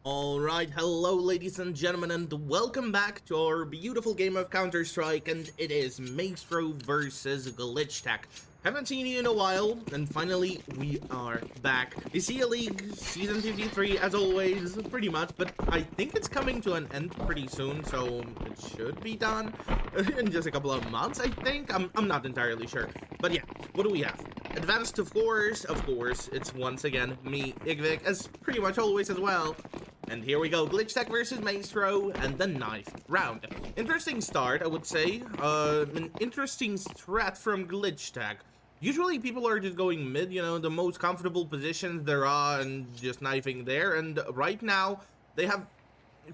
Alright, hello ladies and gentlemen, and welcome back to our beautiful game of Counter-Strike, and it is Maestro versus Glitchtech. Haven't seen you in a while, and finally we are back. ESEA League Season 53 as always, pretty much, but I think it's coming to an end pretty soon, so it should be done in just a couple of months, I think. I'm not entirely sure. But yeah, what do we have? Advanced, of course, it's once again me, Igvik, as pretty much always as well. And here we go, Glitchtech versus Maestro, and the 9th round. Interesting start, I would say. An interesting threat from Glitchtech. Usually people are just going mid, you know, the most comfortable positions there are, and just knifing there. And right now, they have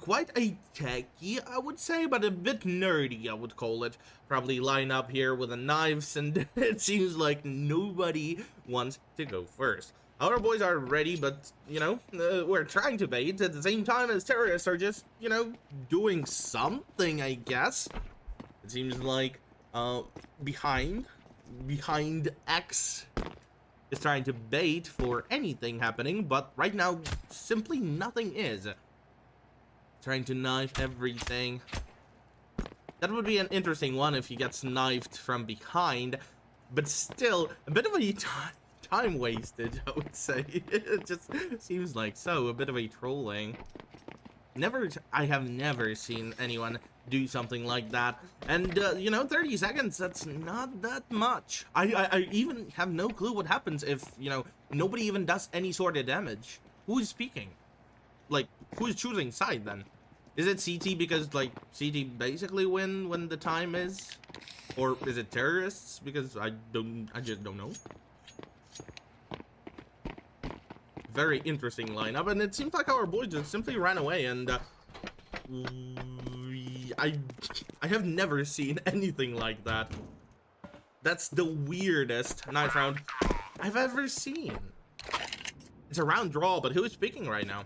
quite a techy, I would say, but a bit nerdy, I would call it. Probably line up here with the knives, and it seems like nobody wants to go first. Our boys are ready, but, you know, we're trying to bait at the same time as terrorists are just, you know, doing something, I guess. It seems like, behind X is trying to bait for anything happening, but right now, simply nothing is. Trying to knife everything. That would be an interesting one if he gets knifed from behind, but still, a bit of a time wasted, I would say. It just seems like so, a bit of a trolling. I have never seen anyone do something like that. And, you know, 30 seconds, that's not that much. I even have no clue what happens if, you know, nobody even does any sort of damage. Who is speaking? Like, who is choosing side then? Is it CT because, like, CT basically win when the time is? Or is it terrorists? Because I just don't know. Very interesting lineup, and it seems like our boys just simply ran away, and I have never seen anything like that. That's the weirdest 9th round I've ever seen. It's a round draw, but who is speaking right now?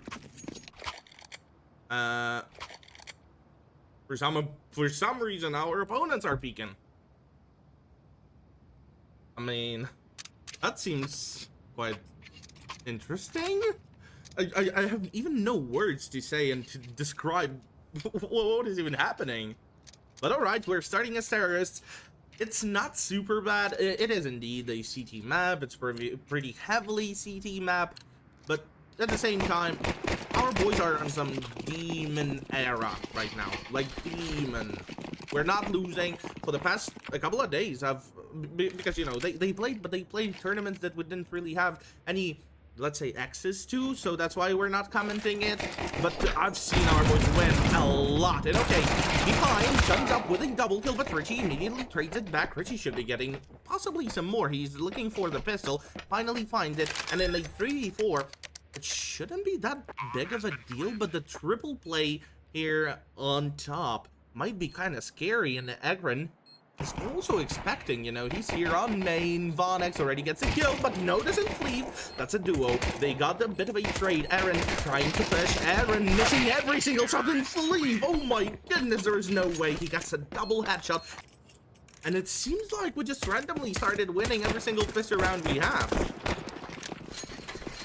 For some reason our opponents are peeking. I mean, that seems quite interesting. I have even no words to say and to describe what is even happening. But alright, we're starting as terrorists. It's not super bad. It is indeed a CT map. It's pretty heavily CT map. But at the same time, our boys are on some demon era right now. Like, demon. We're not losing for the past a couple of days. Because, you know, they played tournaments that we didn't really have any, let's say, access to, so that's why we're not commenting it. But I've seen our boys win a lot. And okay, behind, comes up with a double kill, but Richie immediately trades it back. Richie should be getting possibly some more. He's looking for the pistol, finally finds it, and in a 3v4, it shouldn't be that big of a deal, but the triple play here on top might be kind of scary, and Egren is also expecting, you know, he's here on main. Vonex already gets a kill, but no, doesn't flee. That's a duo. They got a bit of a trade. Aaron trying to push. Aaron missing every single shot and flee. Oh my goodness, there is no way. He gets a double headshot. And it seems like we just randomly started winning every single pistol round we have.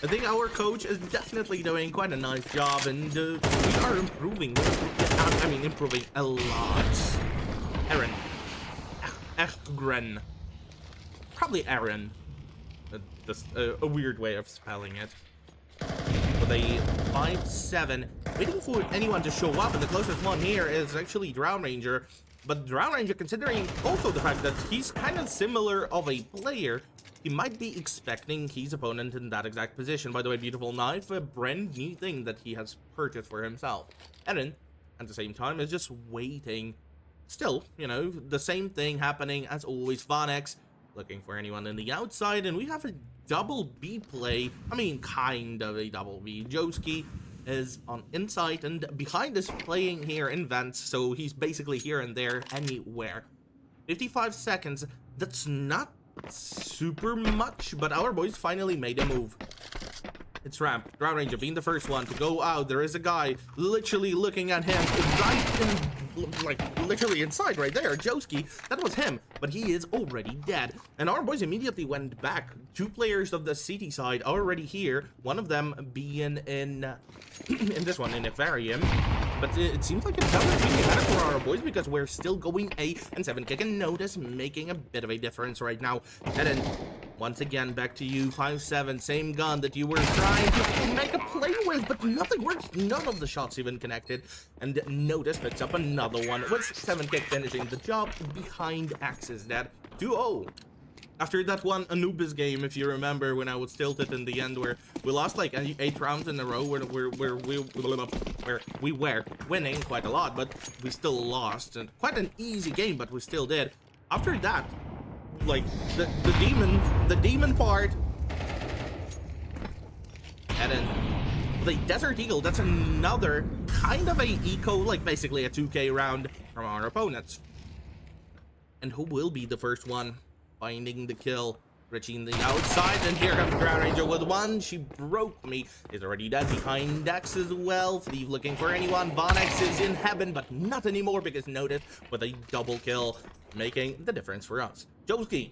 I think our coach is definitely doing quite a nice job, and we are improving. I mean, improving a lot. Aaron. Egren. Probably Aaron. That's a weird way of spelling it. With a 5-7. Waiting for anyone to show up, and the closest one here is actually Drown Ranger. But Drown Ranger, considering also the fact that he's kind of similar of a player, he might be expecting his opponent in that exact position. By the way, beautiful knife, a brand new thing that he has purchased for himself. Aaron, at the same time, is just waiting. Still, you know, the same thing happening as always. Vonex looking for anyone in the outside, and we have a double B play. I mean, kind of a double B. Joski is on inside, and behind is playing here in vents, so he's basically here and there, anywhere. 55 seconds. That's not super much, but our boys finally made a move. It's Ramp. Drown Ranger being the first one to go out. There is a guy literally looking at him right in like, literally inside right there. Joski, that was him, but he is already dead. And our boys immediately went back. 2 players of the city side already here, one of them being in in this one, in Aquarium. But it seems like it's not really better for our boys because we're still going A, and 7 kick and Notice making a bit of a difference right now. And then, once again, back to you, 5-7, same gun that you were trying to make a play with, but nothing works. None of the shots even connected. And Notice picks up another one with 7 kick finishing the job behind Axis. That 2-0. After that one Anubis game, if you remember, when I was tilted in the end, where we lost like 8 rounds in a row, where we were winning quite a lot, but we still lost, and quite an easy game, but we still did. After that, like the demon part, and then the Desert Eagle. That's another kind of a eco, like basically a 2K round from our opponents. And who will be the first one finding the kill? Richie in the outside, and here comes Ground Ranger with one. She broke me. Is already dead behind Dex as well. Thief looking for anyone. Vonex is in heaven, but not anymore because Notice with a double kill, making the difference for us. Joski,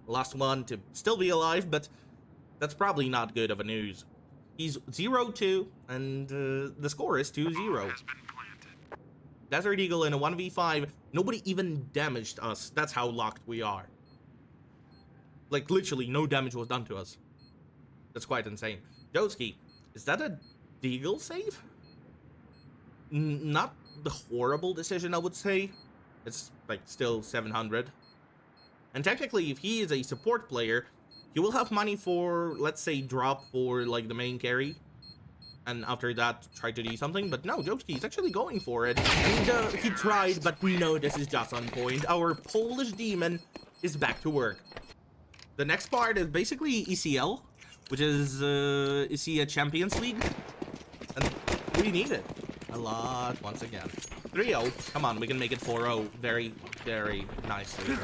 last one to still be alive, but that's probably not good of a news. He's 0-2, and the score is 2-0. Desert Eagle in a 1v5. Nobody even damaged us. That's how locked we are. Like, literally, no damage was done to us. That's quite insane. Joski, is that a Deagle save? Not the horrible decision, I would say. It's, like, still 700. And technically, if he is a support player, he will have money for, let's say, drop for, like, the main carry. And after that, try to do something. But no, Joski is actually going for it. And he tried, but no, this is just on point. Our Polish demon is back to work. The next part is basically ECL, which is ESEA Champions League, and we need it a lot once again. 3-0, come on, we can make it 4-0 very, very nicely.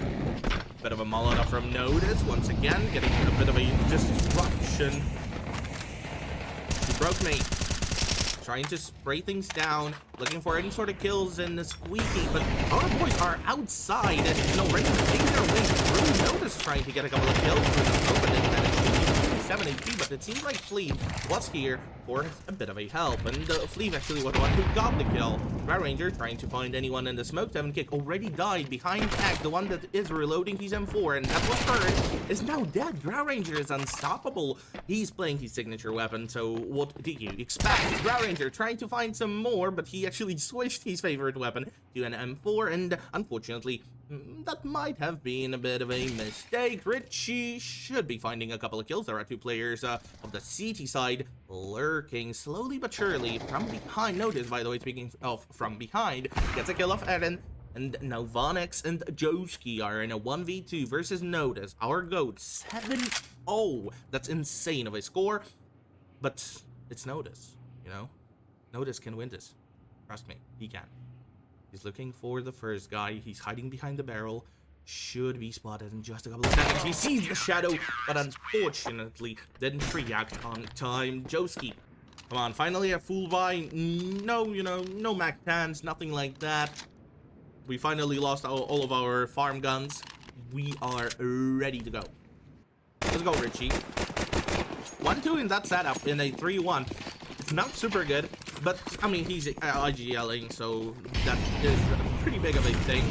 Bit of a Molotov from Notice, once again, getting a bit of a disruption. He broke me. Trying to spray things down, looking for any sort of kills in the squeaky, but our boys are outside and no ready to make their way through. Notice trying to get a couple of kills with the open and managed to keep 7 HP, but it seems like Flea was here for a bit of a help, and Flea actually was the one who got the kill. Red Ranger trying to find anyone in the smoke. 7 kick already died behind Tag, the one that is reloading his M4, and that was hurt, is now dead. Ground Ranger is unstoppable. He's playing his signature weapon, so what do you expect? Ground Ranger trying to find some more, but he actually switched his favorite weapon to an M4, and unfortunately, that might have been a bit of a mistake. Richie should be finding a couple of kills. There are 2 players of the CT side lurking slowly but surely from behind. Notice, by the way, speaking of from behind, gets a kill off Eren. And now Vonex and Joski are in a 1v2 versus Notice. Our GOAT 7-0. That's insane of a score, but it's Notice, you know? Notice can win this. Trust me, he can. He's looking for the first guy. He's hiding behind the barrel. Should be spotted in just a couple of seconds. He sees the shadow, but unfortunately didn't react on time. Joski, come on, finally a full buy. No, you know, no Mac 10s, nothing like that. We finally lost all of our farm guns. We are ready to go. Let's go, Richie. 1-2 in that setup in a 3-1. It's not super good, but I mean, he's IGLing, so that is pretty big of a thing.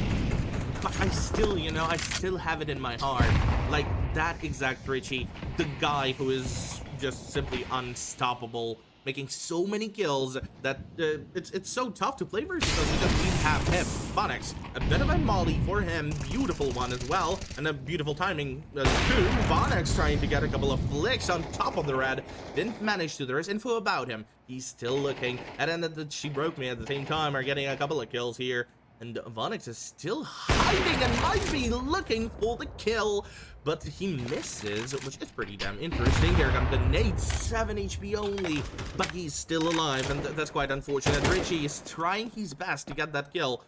But I still, you know, I still have it in my heart. Like, that exact Richie, the guy who is just simply unstoppable, making so many kills that it's so tough to play versus us because we have him. Vonex, a bit of a molly for him, beautiful one as well, and a beautiful timing too. Vonex trying to get a couple of flicks on top of the red, didn't manage to. There is info about him. He's still looking, and then she broke me at the same time. Are getting a couple of kills here. And Vonex is still hiding and might be looking for the kill, but he misses, which is pretty damn interesting. Here comes the nade, 7 HP only, but he's still alive, and that's quite unfortunate. Richie is trying his best to get that kill,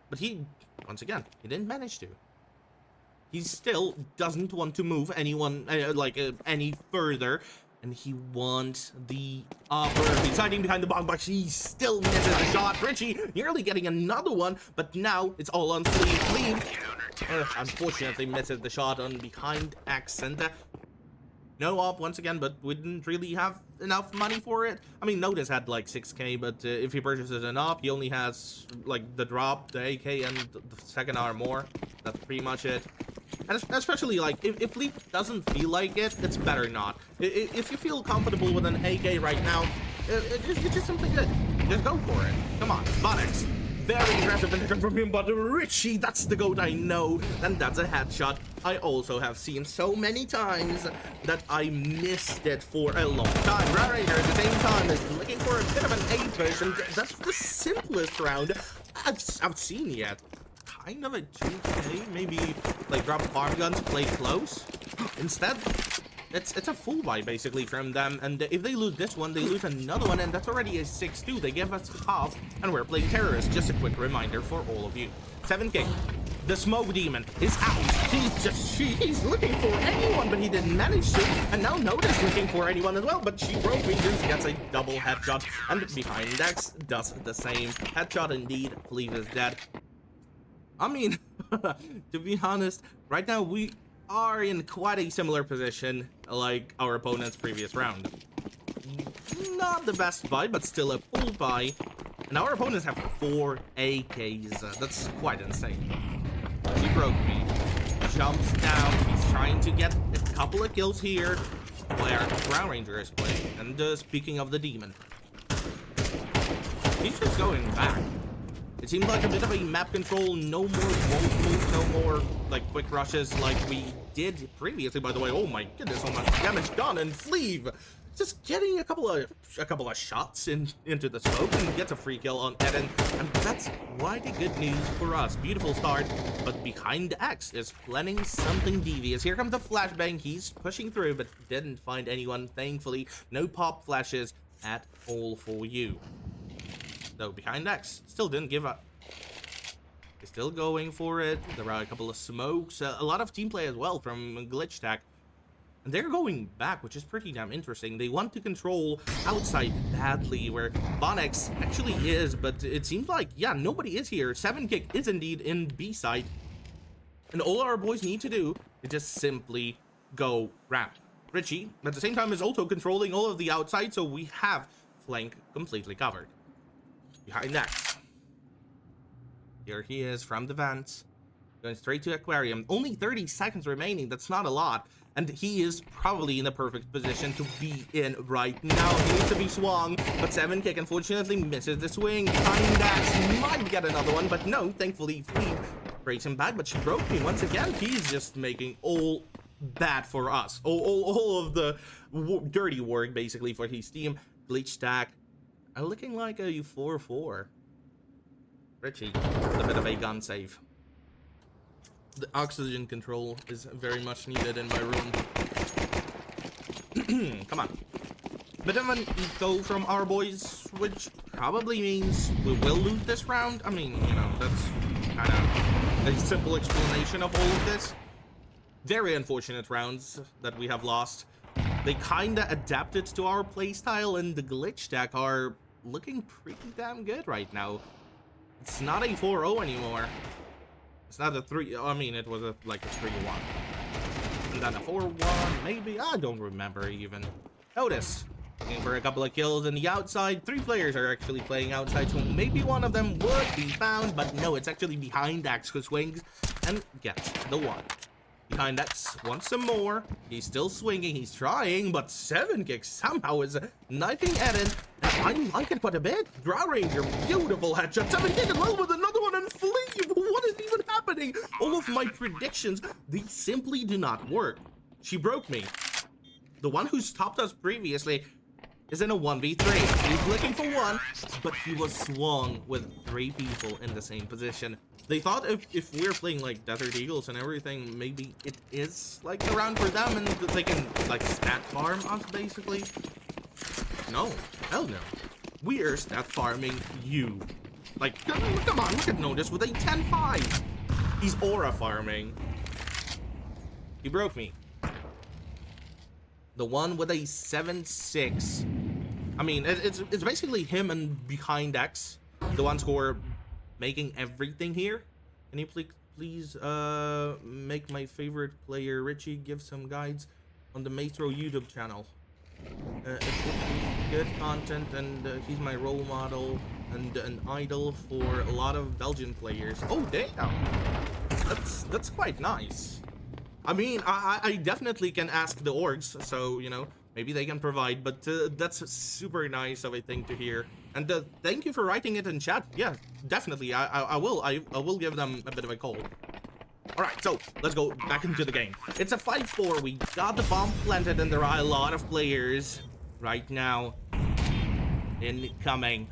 but he, once again, he didn't manage to. He still doesn't want to move anyone, any further. And he wants the upper. He's hiding behind the bomb, but he still misses the shot. Richie nearly getting another one, but now it's all on Fleeve. Unfortunately misses the shot on behind accent. No op once again, but we didn't really have enough money for it. I mean, Notice had like 6k, but if he purchases an op, he only has like the drop, the AK, and the second armor. That's pretty much it. And especially like if Leap doesn't feel like it, it's better not. If you feel comfortable with an AK right now, it's just simply good. Just go for it. Come on, Bonix. Very aggressive penetration from him, but Richie, that's the goat I know, and that's a headshot I also have seen so many times that I missed it for a long time. Red Ranger at the same time is looking for a bit of an 8 version. That's the simplest round I've seen yet. Kind of a 2k, maybe like drop farm guns, play close. Instead, it's a full buy basically from them, and if they lose this one, they lose another one, and that's already a 6-2. They give us half, and we're playing terrorists. Just a quick reminder for all of you. 7k. The smoke demon is out. He's looking for anyone, but he didn't manage to. And now Notice looking for anyone as well, but she broke Rangers, gets a double headshot, and behind X does the same. Headshot indeed. Fleeve is dead. I mean, to be honest, right now we are in quite a similar position like our opponent's previous round. Not the best buy, but still a full buy. And our opponents have 4 AKs. That's quite insane. He broke me. Jumps down. He's trying to get a couple of kills here where Brown Ranger is playing. And speaking of the demon, he's just going back. It seemed like a bit of a map control, no more wall moves, no more like quick rushes like we did previously, by the way. Oh my goodness, so much damage done, and Fleeve just getting a couple of shots into the smoke and gets a free kill on Eden, and that's quite a good news for us. Beautiful start, but behind X is planning something devious. Here comes the flashbang. He's pushing through, but didn't find anyone, thankfully. No pop flashes at all for you. Though behind X still didn't give up. He's still going for it. There are a couple of smokes, a lot of team play as well from Glitchtech, and they're going back, which is pretty damn interesting. They want to control outside badly, where Bonix actually is, but it seems like, yeah, nobody is here. 7kick is indeed in B side, and all our boys need to do is just simply go ramp. Richie at the same time is also controlling all of the outside, so we have flank completely covered. Behind X, here he is from the vents, going straight to aquarium. Only 30 seconds remaining. That's not a lot, and he is probably in the perfect position to be in right now. He needs to be swung, but 7kick unfortunately misses the swing. Behind X might get another one, but no, thankfully Fleeve breaks him back. But she broke me once again. He's just making all bad for us, all of the dirty work basically for his team. Glitchtech are looking like a 4-4. Richie, a bit of a gun save. The oxygen control is very much needed in my room. Come on. Bit of an eco from our boys, which probably means we will lose this round. I mean, you know, that's kind of a simple explanation of all of this. Very unfortunate rounds that we have lost. They kinda adapted to our playstyle, and the Glitchtech are looking pretty damn good right now. It's not a 4-0 anymore. It's not a 3. I mean, it was like a 3-1. And then a 4-1, maybe. I don't remember even. Notice, looking for a couple of kills in the outside. 3 players are actually playing outside, so maybe one of them would be found, but no, it's actually behind X who swings and gets the one. Behind X wants some more. He's still swinging. He's trying, but 7kick somehow is knifing Eden. I like it quite a bit. Draw Ranger, beautiful headshot. 7kick as well with another one, and Fleeve. What is even happening? All of my predictions, they simply do not work. She broke me. The one who stopped us previously is in a 1v3. He's looking for one, but he was swung with 3 people in the same position. They thought if we're playing like Desert Eagles and everything, maybe it is like a round for them and they can like stat farm us basically. No, hell no. We're stat farming you. Like, come on, look at Notice with a 10-5. He's aura farming. He broke me. the one with a 7-6. I mean, it's basically him and Behind X, the ones who are making everything here. Can you please make my favorite player Richie give some guides on the Maestro YouTube channel? It's good content, and he's my role model and an idol for a lot of Belgian players. Oh damn, that's quite nice. I mean, I definitely can ask the orgs, so you know, maybe they can provide, but that's super nice of a thing to hear. And thank you for writing it in chat. Yeah, definitely, I will give them a bit of a call. Alright, so let's go back into the game. It's a 5-4. We got the bomb planted, and there are a lot of players right now incoming.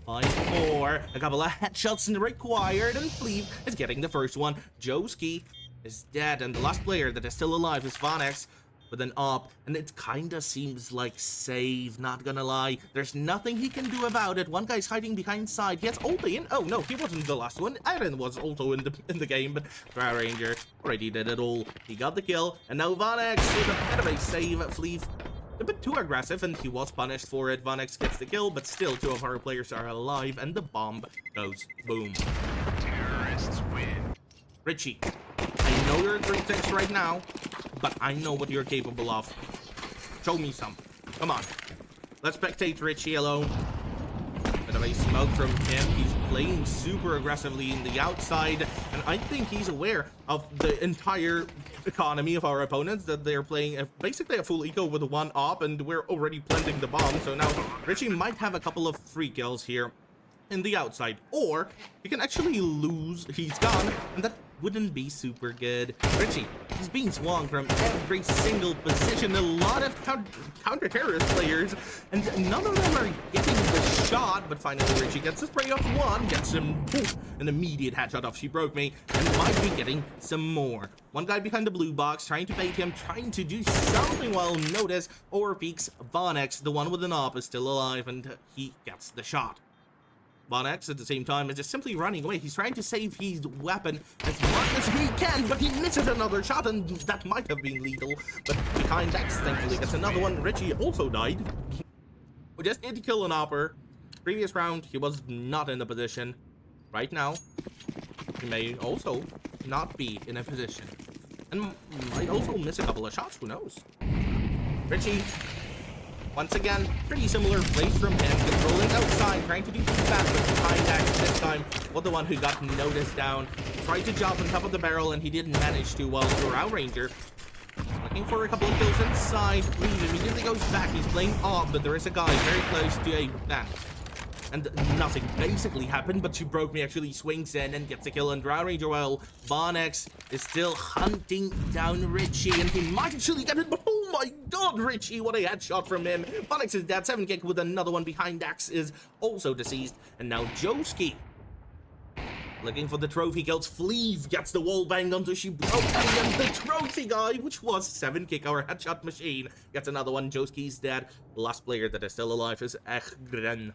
5-4. A couple of headshots required, and Fleeve is getting the first one. Joski is dead, and the last player that is still alive is Vanex with an op, and it kinda seems like save, not gonna lie. There's nothing he can do about it. One guy's hiding behind side. He has ulti in. Oh no, he wasn't the last one. Aaron was also in the game, but Drow Ranger already did it all. He got the kill, and now Vanex with a bit of a save. Fleeve a bit too aggressive, and he was punished for it. Vanex gets the kill, but still 2 of our players are alive, and the bomb goes boom. Terrorists win. Richie, I know you're 3-6 right now, but I know what you're capable of. Show me some. Come on. Let's spectate Richie alone. Bit of a smoke from him. He's playing super aggressively in the outside, and I think he's aware of the entire economy of our opponents, that they're playing basically a full eco with 1 op, and we're already planting the bomb. So now Richie might have a couple of free kills here in the outside, or he can actually lose. He's gone, and that wouldn't be super good. Richie, he's being swung from every single position. A lot of counter-terrorist players, and none of them are getting the shot, but finally Richie gets a spray off one, gets him an immediate headshot off She Broke Me, and might be getting some more. One guy behind the blue box trying to bait him, trying to do something while notice overpeaks Vanex. The one with an op is still alive, and he gets the shot. Vanex at the same time is just simply running away. He's trying to save his weapon as much as he can, but he misses another shot, and that might have been lethal. But Behind X thankfully gets another one. Richie also died. We just need to kill an opper. Previous round, he was not in a position. Right now, he may also not be in a position, and might also miss a couple of shots. Who knows? Richie, once again, pretty similar plays from him, controlling outside, trying to do some fast, but Behind X this time was the one who got noticed down. Tried to jump on top of the barrel, and he didn't manage to, while Drow Ranger looking for a couple of kills inside. Fleeve immediately goes back. He's playing off, but there is a guy very close to a vent. And nothing basically happened, but She Broke Me actually swings in and gets a kill on Drow Ranger, while Vanex is still hunting down Richie, and he might actually get it, but oh my god, Richie, what a headshot from him. Vanex is dead, 7-kick with another one. Behind X is also deceased, and now Joski looking for the trophy kills. Fleeve gets the wall banged onto She Broke Me, and the trophy guy, which was 7-kick, our headshot machine, gets another one. Joski's dead. The last player that is still alive is Echgren.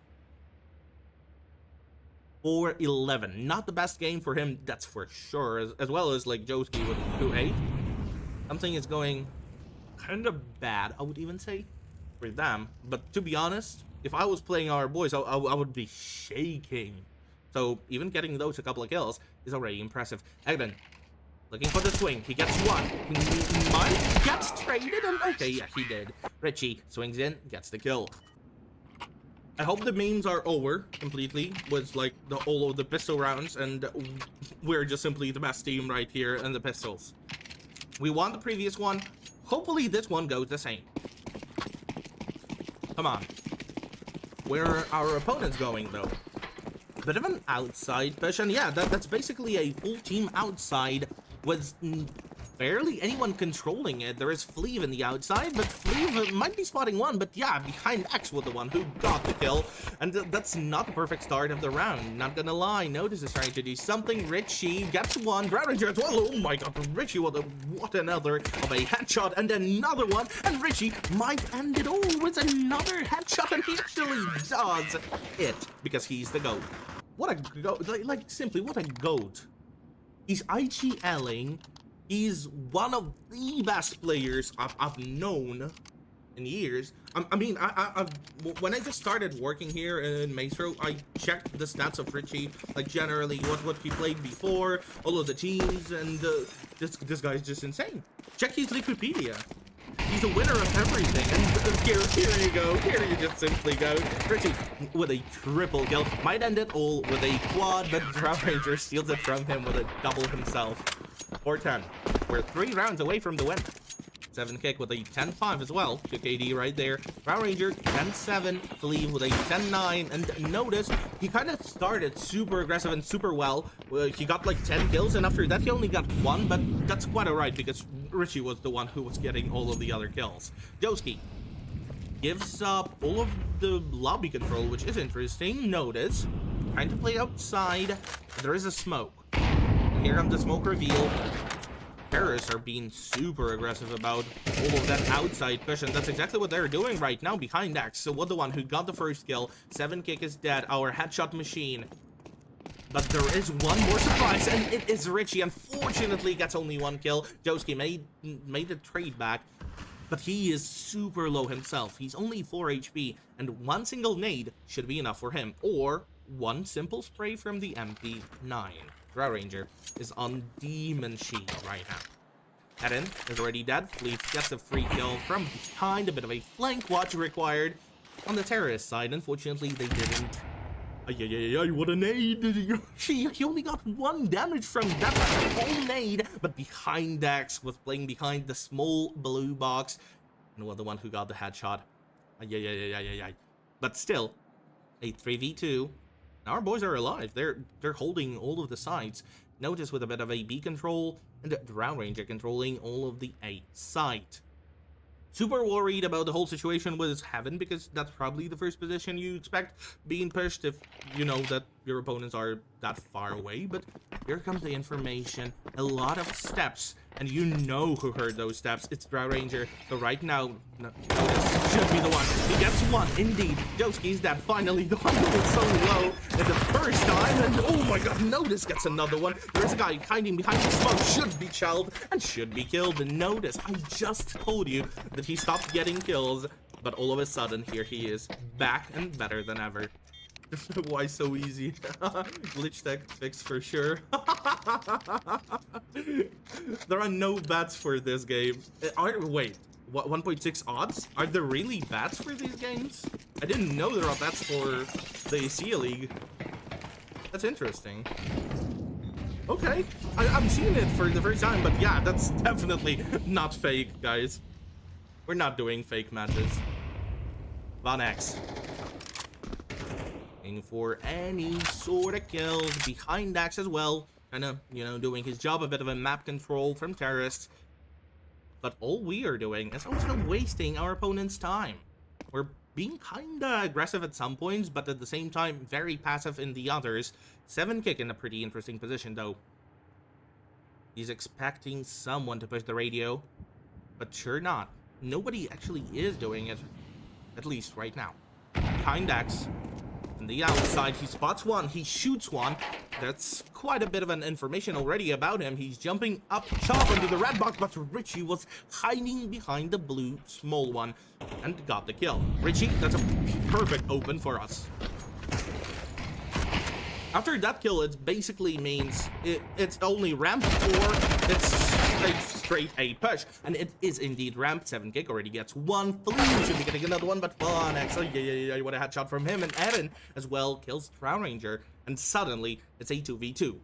4-11. Not the best game for him, that's for sure, as well as like Joski with 2-8. Something is going kind of bad, I would even say, for them. But to be honest, if I was playing our boys, I would be shaking. So even getting those a couple of kills is already impressive. Egden looking for the swing. He gets one. He might get traded, and okay, yeah, he did. Richie swings in, gets the kill. I hope the memes are over completely with like all of the pistol rounds, and we're just simply the best team right here in the pistols. We won the previous one. Hopefully this one goes the same. Come on. Where are our opponents going though? Bit of an outside push, and yeah, that's basically a full team outside with barely anyone controlling it. There is Fleeve in the outside, but Fleeve might be spotting one, but yeah, Behind X was the one who got the kill, and that's not the perfect start of the round, not gonna lie. Notice is trying to do something. Richie gets one. Drow Ranger as well. Oh my god, Richie, what another of a headshot, and another one, and Richie might end it all with another headshot, and he actually does it, because he's the GOAT. What a GOAT, like simply, what a GOAT. He's IGLing. He's one of the best players I've known in years. When I just started working here in Maestro, I checked the stats of Richie, like generally what he played before, all of the teams, and this guy's just insane. Check his Wikipedia. He's a winner of everything, and here you go. Here you just simply go. Richie with a triple kill. Might end it all with a quad, but Drow Ranger steals it from him with a double himself. 4-10. We're 3 rounds away from the win. 7 kick with a 10-5 as well. 2 KD right there. Drow Ranger 10-7 to leave with a 10-9. And notice he kind of started super aggressive and super well. He got like 10 kills, and after that he only got 1, but that's quite alright because Richie was the one who was getting all of the other kills. Joski gives up all of the lobby control, which is interesting. Notice trying to play outside. There is a smoke. Here comes the smoke reveal. Terrorists are being super aggressive about all of that outside push, and that's exactly what they're doing right now behind Axe. So what the one who got the first kill, 7 kick is dead, our headshot machine. But there is one more surprise, and it is Richie. Unfortunately, gets only 1 kill. Joski made the trade back, but he is super low himself. He's only 4 HP, and 1 single nade should be enough for him, or 1 simple spray from the MP9. Drow Ranger is on Demon Sheet right now. Eden is already dead. Fleet gets a free kill from behind. A bit of a flank watch required on the terrorist side. Unfortunately, they didn't. What a nade! He only got 1 damage from that whole nade, but behind Dax was playing behind the small blue box, and was the one who got the headshot. But still, a 3v2. Our boys are alive. They're holding all of the sides. Notice with a bit of a B control and Drow Ranger controlling all of the A site. Super worried about the whole situation with Heaven, because that's probably the first position you expect being pushed if you know that your opponents are that far away. But here comes the information. A lot of steps, and you know who heard those steps. It's Drow Ranger. So right now, this should be the one. He gets 1, indeed. Joski's dead. Finally, the one who was so low at the first time, and oh my god, Notice gets another one. There's a guy hiding behind the smoke, should be chelled and should be killed. And Notice, I just told you that he stopped getting kills, but all of a sudden, here he is, back and better than ever. Why so easy? Glitchtech fix for sure. There are no bats for this game. Wait, what, 1.6 odds? Are there really bats for these games? I didn't know there are bats for the ESEA League. That's interesting. Okay, I'm seeing it for the first time, but yeah, that's definitely not fake, guys. We're not doing fake matches. Von X. For any sort of kills behind Dax as well, kind of, you know, doing his job, a bit of a map control from terrorists. But all we are doing is also wasting our opponent's time. We're being kind of aggressive at some points, but at the same time very passive in the others. 7 kick in a pretty interesting position though. He's expecting someone to push the radio, but sure not. Nobody actually is doing it, at least right now. Behind Dax. On the outside, he spots 1, he shoots 1. That's quite a bit of an information already about him. He's jumping up top into the red box, but Richie was hiding behind the blue small one and got the kill. Richie, that's a perfect open for us. After that kill, it basically means it's only ramp or it's a straight A push, and it is indeed ramp. 7 kick already gets 1. Flea should be getting another one, but Von X, what a headshot from him, and Eden as well kills Drow Ranger, and suddenly it's a 2v2.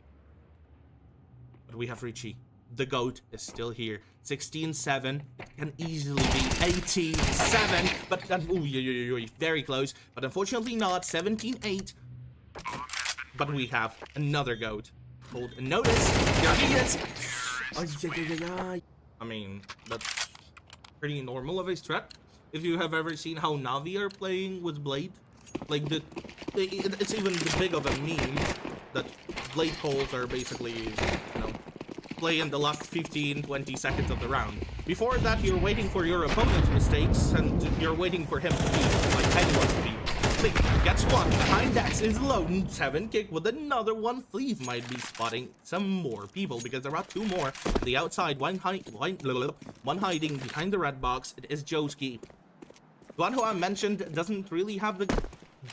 But we have Richie. The GOAT is still here. 16-7. It can easily be 18-7, but very close. But unfortunately not. 17-8. But we have another GOAT. Hold notice. Here he is. I mean, that's pretty normal of a strat. If you have ever seen how Navi are playing with Blade, like it's even big of a meme that Blade calls are basically, you know, play in the last 15-20 seconds of the round. Before that, you're waiting for your opponent's mistakes, and you're waiting for him to be like anyone to be. Gets 1. Behind Dax is low. 7 kick with another one. Fleeve might be spotting some more people because there are 2 more. On the outside, one hiding behind the red box. It is Joski. The one who I mentioned doesn't really have the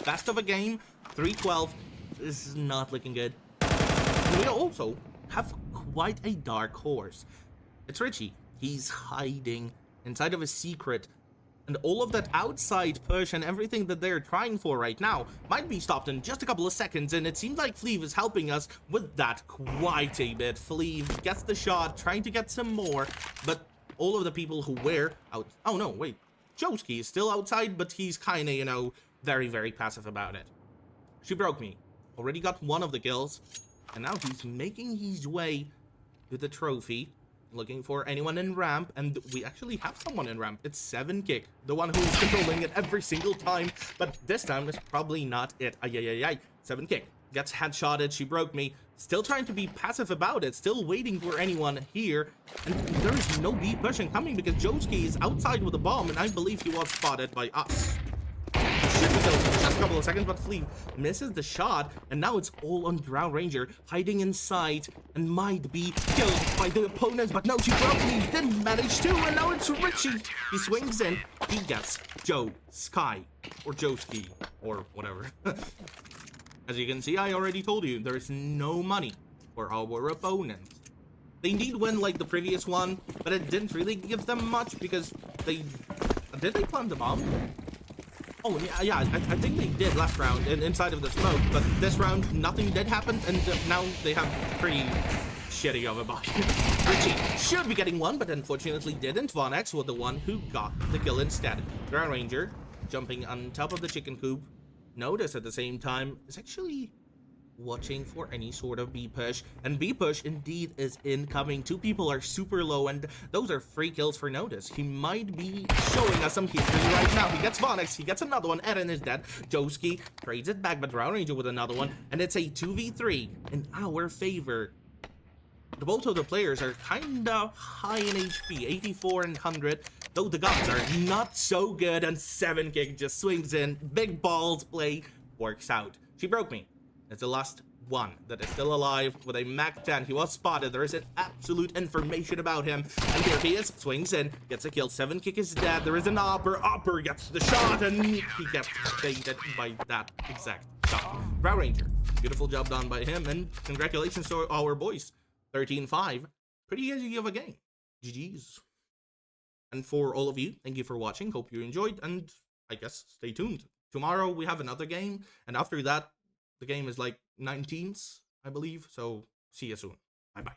best of a game. 312 is not looking good. We also have quite a dark horse. It's Richie. He's hiding inside of a secret. And all of that outside push and everything that they're trying for right now might be stopped in just a couple of seconds. And it seems like Fleeve is helping us with that quite a bit. Fleeve gets the shot, trying to get some more. But all of the people who were out... Oh, no, wait. Joski is still outside, but he's kind of, you know, very, very passive about it. She broke me. Already got one of the kills. And now he's making his way to the trophy. Looking for anyone in ramp, and we actually have someone in ramp. It's 7kick, the one who's controlling it every single time, but this time is probably not it. Ay. 7kick gets headshotted. She broke me. Still trying to be passive about it, still waiting for anyone here, and there's no B pushing coming because Joski is outside with a bomb, and I believe he was spotted by us. Should be killed in just a couple of seconds, but Fleeve misses the shot, and now it's all on Drow Ranger, hiding inside, and might be killed by the opponents, but no, she broke me, didn't manage to, and now it's Richie. He swings in, he gets Joe Sky, or Joski, or whatever. As you can see, I already told you, there's no money for our opponents. They did win like the previous one, but it didn't really give them much because they... Did they plant the bomb? Oh, yeah, I think they did last round inside of the smoke, but this round, nothing did happen, and now they have pretty shitty of a body. Richie should be getting one, but unfortunately didn't. Vonex was the one who got the kill instead. Drow Ranger, jumping on top of the chicken coop. Notice at the same time, is actually watching for any sort of B push, and B push indeed is incoming. Two people are super low, and those are free kills for Notice. He might be showing us some history right now. He gets Vonex, he gets another one, Eren is dead. Joski trades it back, but Drow Ranger with another one, and it's a 2v3 in our favor. Both of the players are kinda high in HP, 84 and 100, though the guns are not so good, and 7kick just swings in, big balls play, works out. She broke me. It's the last one that is still alive with a Mac 10. He was spotted. There isn't absolute information about him. And there he is. Swings in. Gets a kill. 7kick is dead. There is an Opper. Opper gets the shot. And he gets baited by that exact shot. Drow Ranger. Beautiful job done by him. And congratulations to our boys. 13-5. Pretty easy of a game. GG's. And for all of you, thank you for watching. Hope you enjoyed. And I guess stay tuned. Tomorrow we have another game. And after that, the game is like 19th, I believe. So see you soon. Bye-bye.